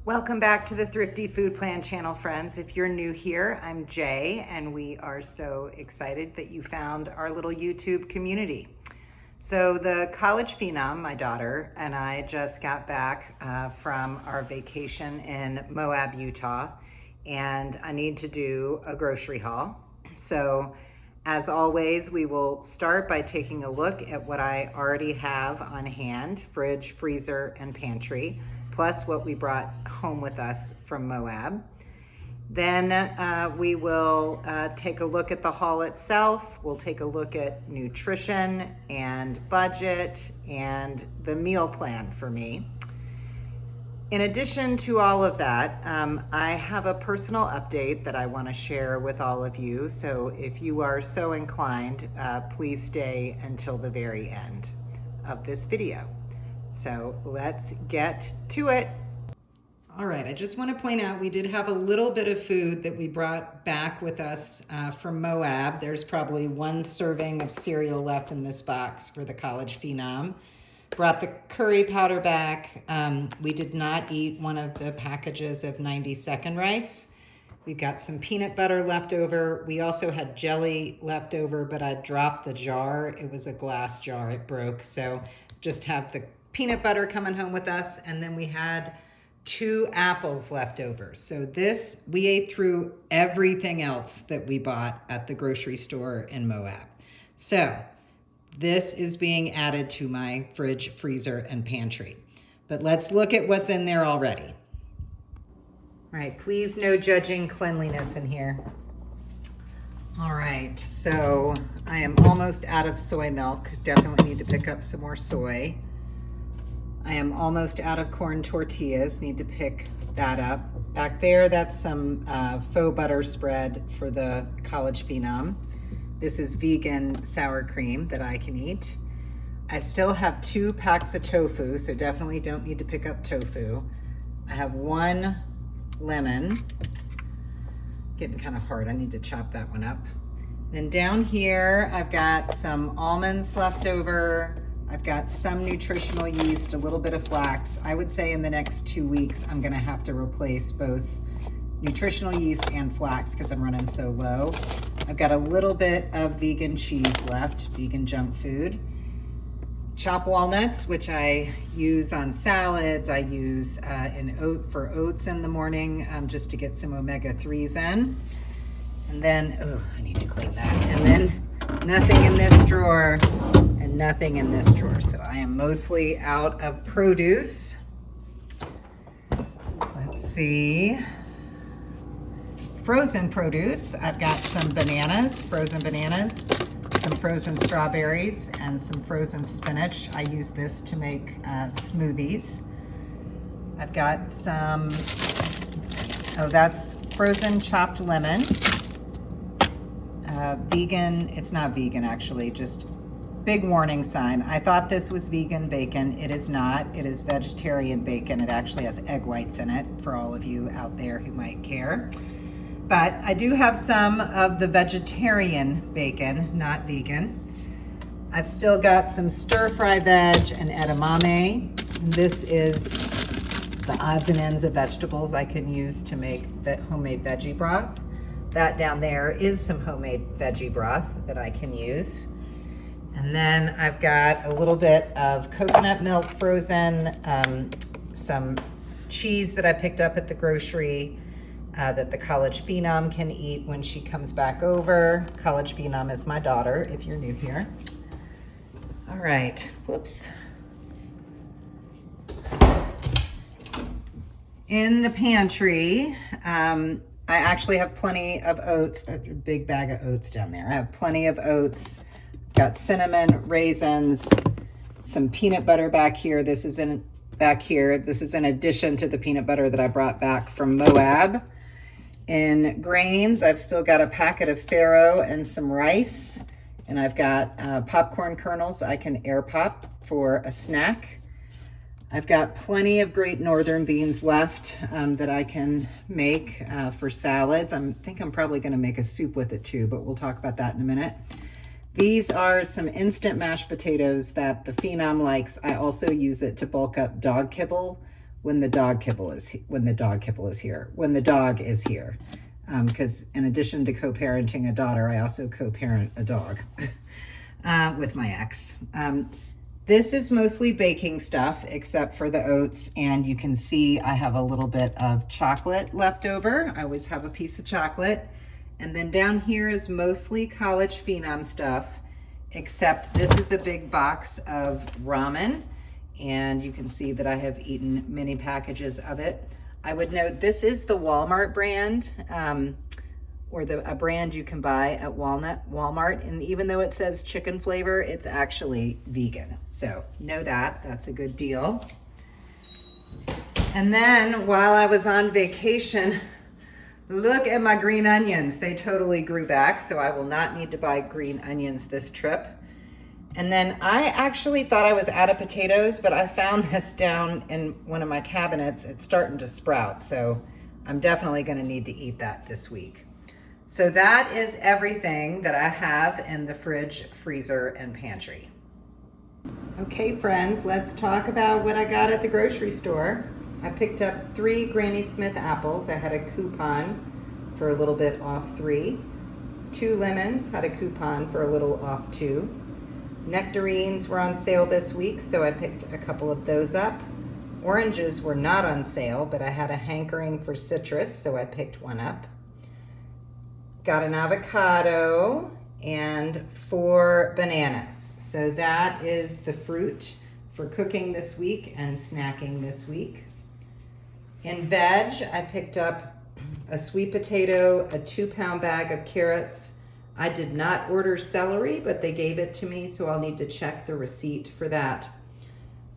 Welcome back to the Thrifty Food Plan channel, friends. If you're new here, I'm Jay, and we are so excited that you found our little YouTube community. So the college phenom, my daughter, and I just got back from our vacation in Moab, Utah, and I need to do a grocery haul. So as always, we will start by taking a look at what I already have on hand, fridge, freezer, and pantry, plus what we brought home with us from Moab. Then we will take a look at the haul itself. We'll take a look at nutrition and budget and the meal plan for me. In addition to all of that, I have a personal update that I want to share with all of you. So if you are so inclined, please stay until the very end of this video. So let's get to it. All right, I just want to point out we did have a little bit of food that we brought back with us from Moab. There's probably one serving of cereal left in this box for the college phenom. Brought the curry powder back. We did not eat one of the packages of 90-second rice. We've got some peanut butter left over. We also had jelly left over, but I dropped the jar. It was a glass jar, it broke. So just have the peanut butter coming home with us. And then we had 2 apples left over. So this, we ate through everything else that we bought at the grocery store in Moab. So this is being added to my fridge, freezer, and pantry. But let's look at what's in there already. All right, please no judging cleanliness in here. All right, so I am almost out of soy milk. Definitely need to pick up some more soy. I am almost out of corn tortillas, need to pick that up. Back there, that's some faux butter spread for the college phenom. This is vegan sour cream that I can eat. I still have 2 packs of tofu, so definitely don't need to pick up tofu. I have 1 lemon. Getting kind of hard, I need to chop that one up. Then down here, I've got some almonds left over. I've got some nutritional yeast, a little bit of flax. I would say in the next 2 weeks, I'm gonna have to replace both nutritional yeast and flax because I'm running so low. I've got a little bit of vegan cheese left, vegan junk food. Chopped walnuts, which I use on salads. I use for oats in the morning just to get some omega-3s in. And then, oh, I need to clean that. And then nothing in this drawer and nothing in this drawer. So I am mostly out of produce. Let's see. Frozen produce. I've got some bananas, frozen bananas, some frozen strawberries, and some frozen spinach. I use this to make smoothies. I've got some, that's frozen chopped lemon. Vegan, it's not vegan actually, just big warning sign. I thought this was vegan bacon. It is not. It is vegetarian bacon. It actually has egg whites in it for all of you out there who might care. But I do have some of the vegetarian bacon, not vegan. I've still got some stir-fry veg and edamame. This is the odds and ends of vegetables I can use to make homemade veggie broth. That down there is some homemade veggie broth that I can use. And then I've got a little bit of coconut milk frozen, some cheese that I picked up at the grocery that the college phenom can eat when she comes back over. College phenom is my daughter, if you're new here. All right, whoops. In the pantry, I actually have plenty of oats. That's a big bag of oats down there. I have plenty of oats. Got cinnamon, raisins, some peanut butter back here. This is in addition to the peanut butter that I brought back from Moab. In grains, I've still got a packet of farro and some rice. And I've got popcorn kernels I can air pop for a snack. I've got plenty of great northern beans left that I can make for salads. I think I'm probably gonna make a soup with it too, but we'll talk about that in a minute. These are some instant mashed potatoes that the phenom likes. I also use it to bulk up dog kibble when the dog is here. Because in addition to co-parenting a daughter, I also co-parent a dog with my ex. This is mostly baking stuff except for the oats, and you can see I have a little bit of chocolate left over. I always have a piece of chocolate. And then down here is mostly College Phenom stuff, except this is a big box of ramen, and you can see that I have eaten many packages of it. I would note this is the Walmart brand, or a brand you can buy at Walmart. And even though it says chicken flavor, it's actually vegan. So know that, that's a good deal. And then while I was on vacation, look at my green onions. They totally grew back, so I will not need to buy green onions this trip. And then I actually thought I was out of potatoes, but I found this down in one of my cabinets. It's starting to sprout, so I'm definitely gonna need to eat that this week. So that is everything that I have in the fridge, freezer, and pantry. Okay, friends, let's talk about what I got at the grocery store. I picked up 3 Granny Smith apples. I had a coupon for a little bit off 3. 2 lemons, had a coupon for a little off 2. Nectarines were on sale this week, so I picked a couple of those up. Oranges were not on sale, but I had a hankering for citrus, so I picked one up. Got an avocado and 4 bananas. So that is the fruit for cooking this week and snacking this week. In veg, I picked up a sweet potato, a 2-pound bag of carrots. I did not order celery, but they gave it to me, so I'll need to check the receipt for that.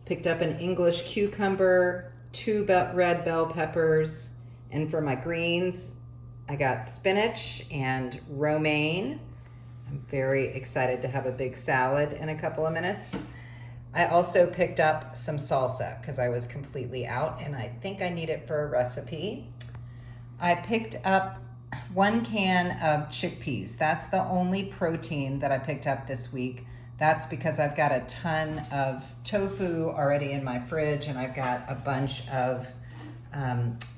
Picked up an English cucumber, 2 red bell peppers, and for my greens, I got spinach and romaine. I'm very excited to have a big salad in a couple of minutes. I also picked up some salsa because I was completely out and I think I need it for a recipe. I picked up 1 can of chickpeas. That's the only protein that I picked up this week. That's because I've got a ton of tofu already in my fridge and I've got a bunch of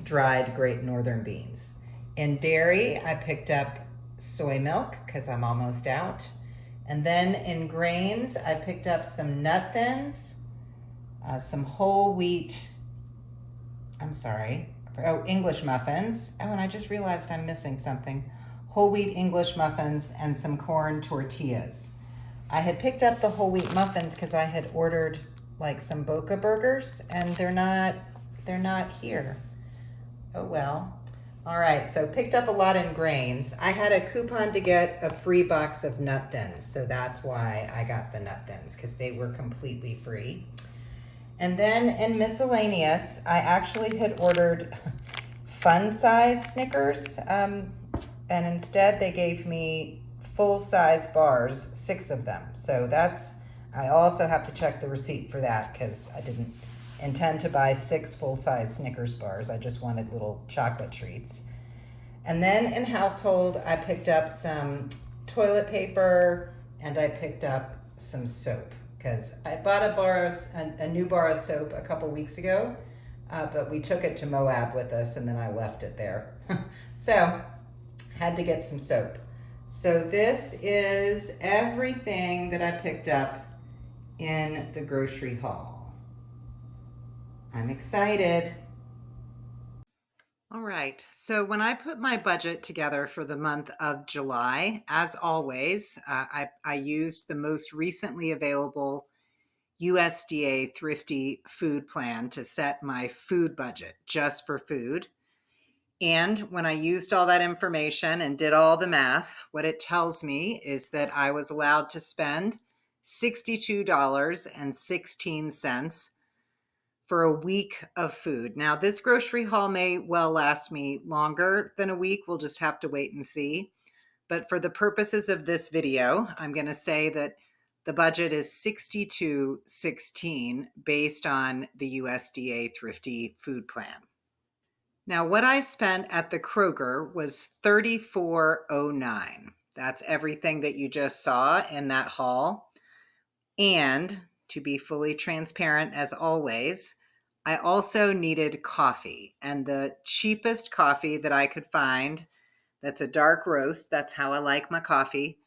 dried Great Northern beans. In dairy, I picked up soy milk because I'm almost out. And then in grains, I picked up some nut thins, some whole wheat, English muffins. Oh, and I just realized I'm missing something. Whole wheat English muffins and some corn tortillas. I had picked up the whole wheat muffins because I had ordered like some Boca burgers and they're not here. Oh well. All right, so picked up a lot in grains. I had a coupon to get a free box of nut thins, so that's why I got the nut thins, because they were completely free. And then in miscellaneous, I actually had ordered fun-size Snickers, and instead they gave me full-size bars, 6 of them. So I also have to check the receipt for that, because I didn't intend to buy 6 full-size Snickers bars. I just wanted little chocolate treats. And then in household, I picked up some toilet paper and I picked up some soap because I bought a new bar of soap a couple weeks ago, but we took it to Moab with us and then I left it there. So had to get some soap. So this is everything that I picked up in the grocery haul. I'm excited. All right, so when I put my budget together for the month of July, as always, I used the most recently available USDA Thrifty Food Plan to set my food budget just for food. And when I used all that information and did all the math, what it tells me is that I was allowed to spend $62.16 for a week of food. Now, this grocery haul may well last me longer than a week. We'll just have to wait and see. But for the purposes of this video, I'm going to say that the budget is $62.16 based on the USDA Thrifty Food Plan. Now, what I spent at the Kroger was $34.09. That's everything that you just saw in that haul. And to be fully transparent, as always, I also needed coffee, and the cheapest coffee that I could find, that's a dark roast, that's how I like my coffee,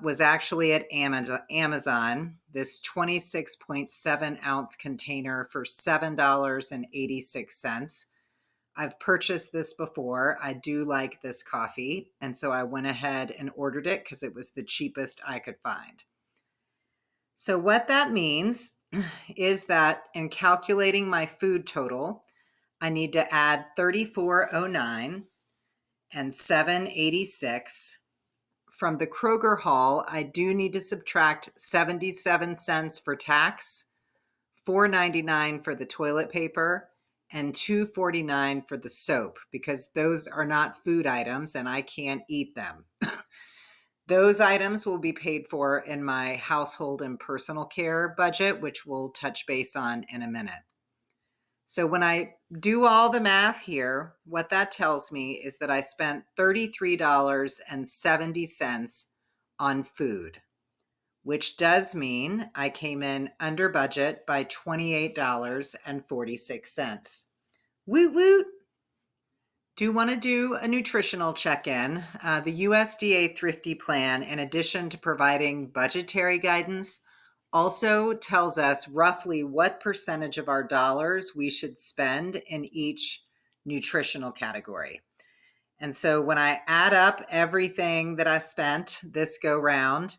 was actually at Amazon, this 26.7 ounce container for $7.86. I've purchased this before. I do like this coffee, and so I went ahead and ordered it because it was the cheapest I could find. So what that means is that in calculating my food total, I need to add 3409 and 786. From the Kroger haul, I do need to subtract 77 cents for tax, $4.99 for the toilet paper, and $2.49 for the soap, because those are not food items and I can't eat them. Those items will be paid for in my household and personal care budget, which we'll touch base on in a minute. So when I do all the math here, what that tells me is that I spent $33.70 on food, which does mean I came in under budget by $28.46. Woot woot! Do want to do a nutritional check-in. The USDA Thrifty Plan, in addition to providing budgetary guidance, also tells us roughly what percentage of our dollars we should spend in each nutritional category. And so when I add up everything that I spent this go round,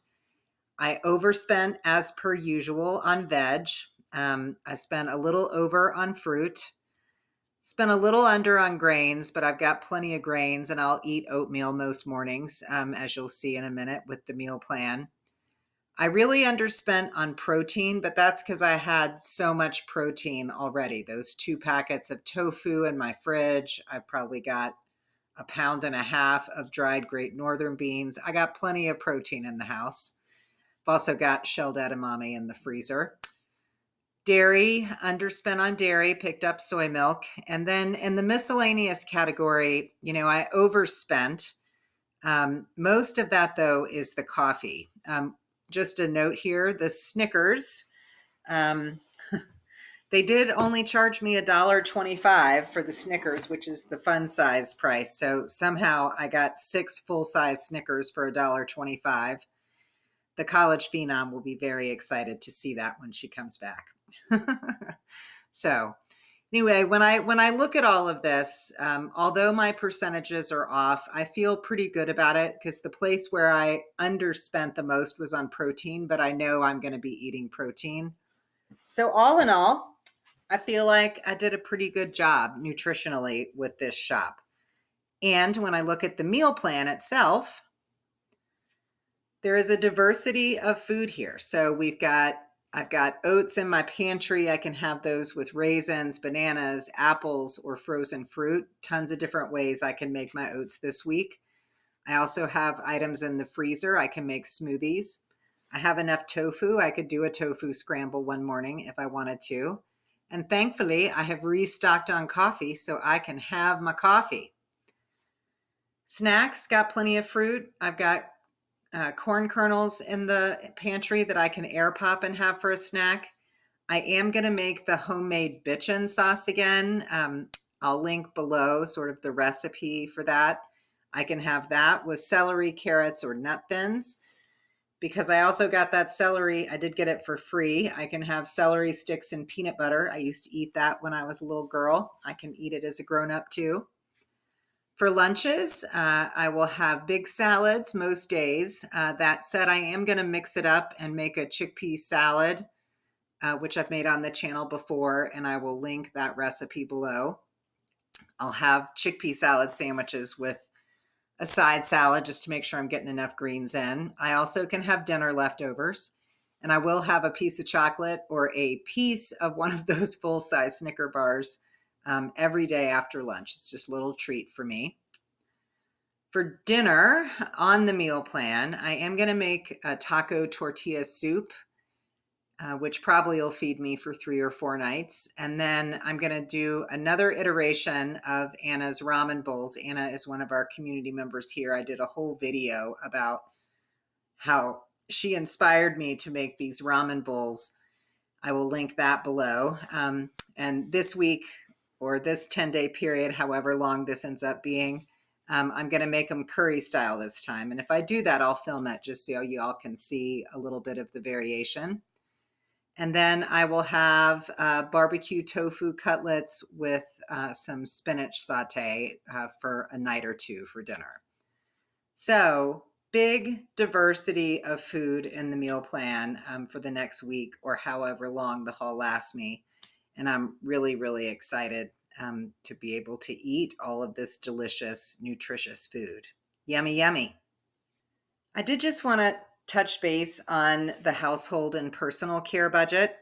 I overspent as per usual on veg. I spent a little over on fruit. Spent a little under on grains, but I've got plenty of grains and I'll eat oatmeal most mornings, as you'll see in a minute with the meal plan. I really underspent on protein, but that's because I had so much protein already. Those 2 packets of tofu in my fridge. I've probably got 1.5 pounds of dried Great Northern beans. I got plenty of protein in the house. I've also got shelled edamame in the freezer. Dairy, underspent on dairy, picked up soy milk. And then in the miscellaneous category, I overspent. Most of that, though, is the coffee. Just a note here, the Snickers, they did only charge me $1.25 for the Snickers, which is the fun size price. So somehow I got 6 full-size Snickers for $1.25. The college phenom will be very excited to see that when she comes back. So anyway, when I look at all of this, although my percentages are off, I feel pretty good about it because the place where I underspent the most was on protein, but I know I'm going to be eating protein. So all in all, I feel like I did a pretty good job nutritionally with this shop. And when I look at the meal plan itself, there is a diversity of food here. So I've got oats in my pantry. I can have those with raisins, bananas, apples, or frozen fruit. Tons of different ways I can make my oats this week. I also have items in the freezer. I can make smoothies. I have enough tofu. I could do a tofu scramble one morning if I wanted to. And thankfully, I have restocked on coffee so I can have my coffee. Snacks, got plenty of fruit. I've got corn kernels in the pantry that I can air pop and have for a snack. I am going to make the homemade bitchin sauce again. I'll link below sort of the recipe for that. I can have that with celery, carrots, or nut thins. Because I also got that celery, I did get it for free. I can have celery sticks and peanut butter. I used to eat that when I was a little girl. I can eat it as a grown-up too. For lunches, I will have big salads most days. That said, I am going to mix it up and make a chickpea salad, which I've made on the channel before, and I will link that recipe below. I'll have chickpea salad sandwiches with a side salad just to make sure I'm getting enough greens in. I also can have dinner leftovers, and I will have a piece of chocolate or a piece of one of those full-size Snicker bars every day after lunch. It's just a little treat for me. For dinner on the meal plan, I am going to make a taco tortilla soup, which probably will feed me for 3 or 4 nights. And then I'm going to do another iteration of Anna's ramen bowls. Anna is one of our community members here. I did a whole video about how she inspired me to make these ramen bowls. I will link that below. And this week, or this 10-day period, however long this ends up being, I'm going to make them curry style this time. And if I do that, I'll film it just so you all can see a little bit of the variation. And then I will have barbecue tofu cutlets with some spinach saute for a night or two for dinner. So big diversity of food in the meal plan for the next week or however long the haul lasts me. And I'm really, really excited to be able to eat all of this delicious, nutritious food. Yummy, yummy. I did just want to touch base on the household and personal care budget.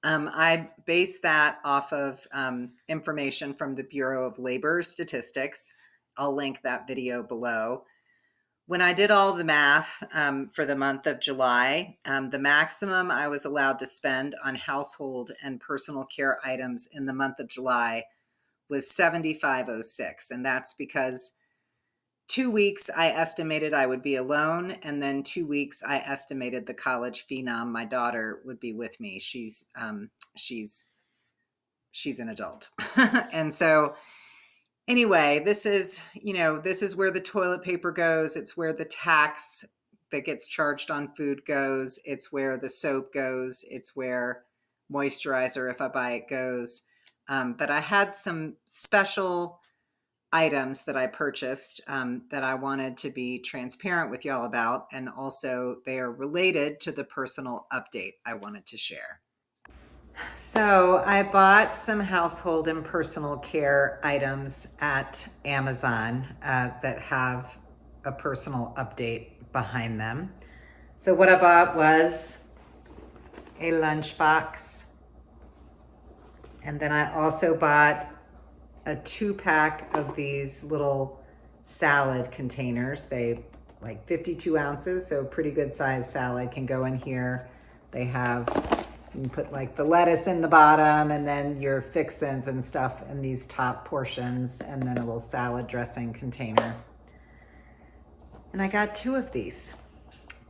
I base that off of information from the Bureau of Labor Statistics. I'll link that video below. When I did all the math for the month of July, the maximum I was allowed to spend on household and personal care items in the month of July was $75.06. And that's because 2 weeks I estimated I would be alone, and then 2 weeks I estimated the college phenom, my daughter, would be with me. She's an adult. And so anyway, this is where the toilet paper goes. It's where the tax that gets charged on food goes. It's where the soap goes. It's where moisturizer, if I buy it, goes. But I had some special items that I purchased that I wanted to be transparent with y'all about. And also they are related to the personal update I wanted to share. So I bought some household and personal care items at Amazon that have a personal update behind them. So what I bought was a lunchbox. And then I also bought a 2-pack of these little salad containers. They like 52 ounces, so pretty good size salad can go in here. They have, you can put like the lettuce in the bottom and then your fixins and stuff in these top portions, and then a little salad dressing container. And I got 2 of these.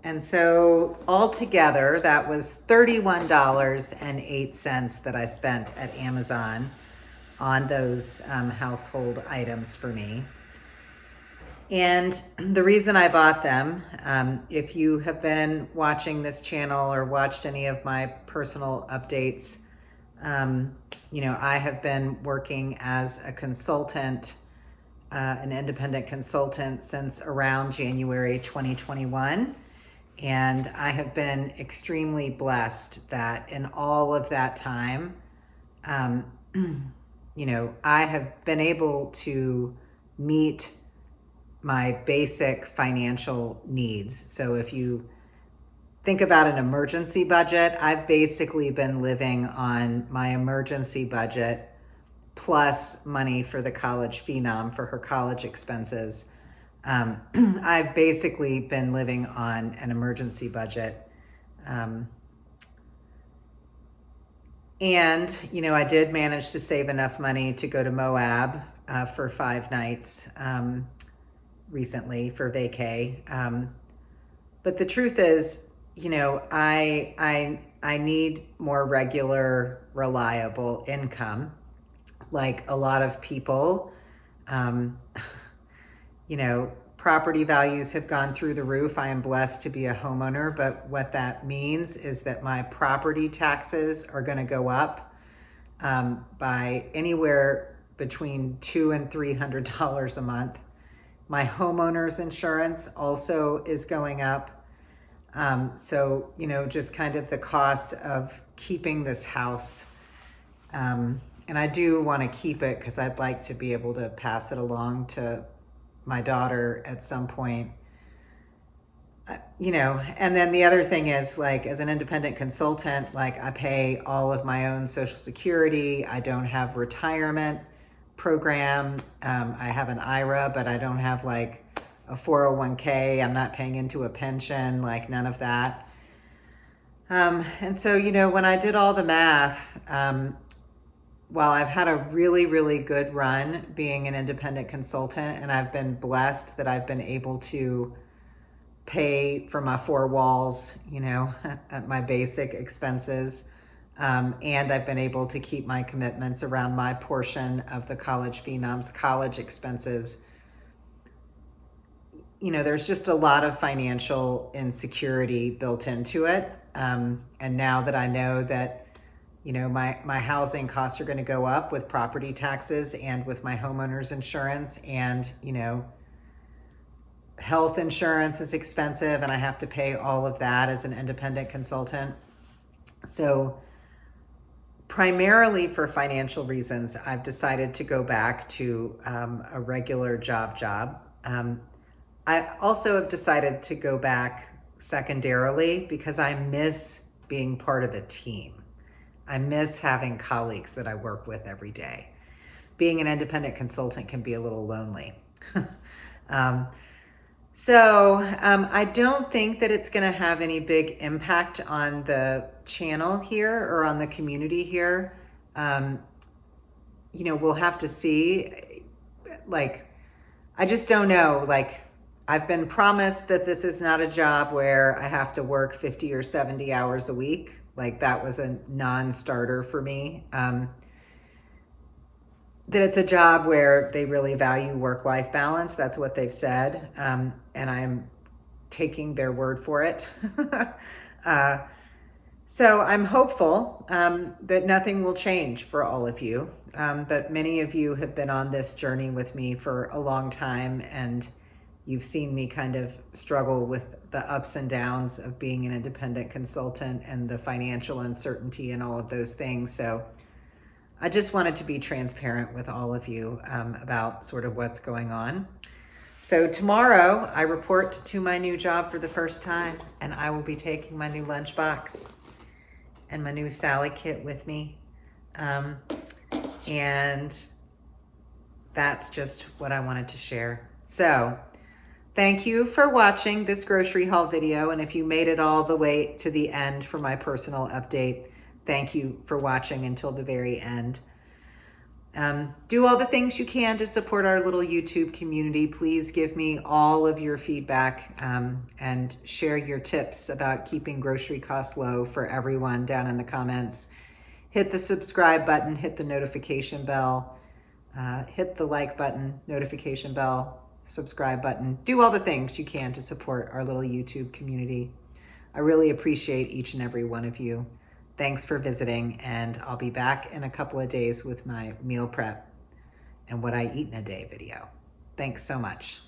And so altogether, that was $31.08 that I spent at Amazon on those household items for me. And the reason I bought them, if you have been watching this channel or watched any of my personal updates, I have been working as a consultant, an independent consultant since around January 2021. And I have been extremely blessed that in all of that time, I have been able to meet my basic financial needs. So if you think about an emergency budget, I've basically been living on my emergency budget plus money for the college phenom for her college expenses. I've basically been living on an emergency budget. And, I did manage to save enough money to go to Moab for 5 nights recently for vacay. But the truth is, I need more regular, reliable income. Like a lot of people, property values have gone through the roof. I am blessed to be a homeowner, but what that means is that my property taxes are going to go up by anywhere between $200 and $300 a month. My homeowner's insurance also is going up. So, just kind of the cost of keeping this house. And I do want to keep it because I'd like to be able to pass it along to my daughter at some point, and then the other thing is, like, as an independent consultant, like, I pay all of my own Social Security. I don't have retirement program. I have an IRA, but I don't have like a 401k. I'm not paying into a pension, like none of that. And so, when I did all the math, while I've had a really, really good run being an independent consultant, and I've been blessed that I've been able to pay for my 4 walls, at my basic expenses, And I've been able to keep my commitments around my portion of the College Phenoms college expenses. You know, there's just a lot of financial insecurity built into it. And now that I know that, you know, my housing costs are going to go up with property taxes and with my homeowner's insurance, and, you know, health insurance is expensive and I have to pay all of that as an independent consultant. So primarily for financial reasons, I've decided to go back to a regular job. I also have decided to go back secondarily because I miss being part of a team. I miss having colleagues that I work with every day. Being an independent consultant can be a little lonely. So I don't think that it's going to have any big impact on the channel here or on the community here. You know, we'll have to see. Like, I just don't know. Like, I've been promised that this is not a job where I have to work 50 or 70 hours a week. Like, that was a non-starter for me. That it's a job where they really value work-life balance. That's what they've said. And I'm taking their word for it. So I'm hopeful that nothing will change for all of you. But many of you have been on this journey with me for a long time, and you've seen me kind of struggle with the ups and downs of being an independent consultant and the financial uncertainty and all of those things. So I just wanted to be transparent with all of you about sort of what's going on. So tomorrow I report to my new job for the first time, and I will be taking my new lunchbox and my new Sally kit with me. And that's just what I wanted to share. So thank you for watching this grocery haul video. And if you made it all the way to the end for my personal update, thank you for watching until the very end. Do all the things you can to support our little YouTube community. Please give me all of your feedback and share your tips about keeping grocery costs low for everyone down in the comments. Hit the subscribe button, hit the notification bell, hit the like button, notification bell, subscribe button. Do all the things you can to support our little YouTube community. I really appreciate each and every one of you. Thanks for visiting, and I'll be back in a couple of days with my meal prep and what I eat in a day video. Thanks so much.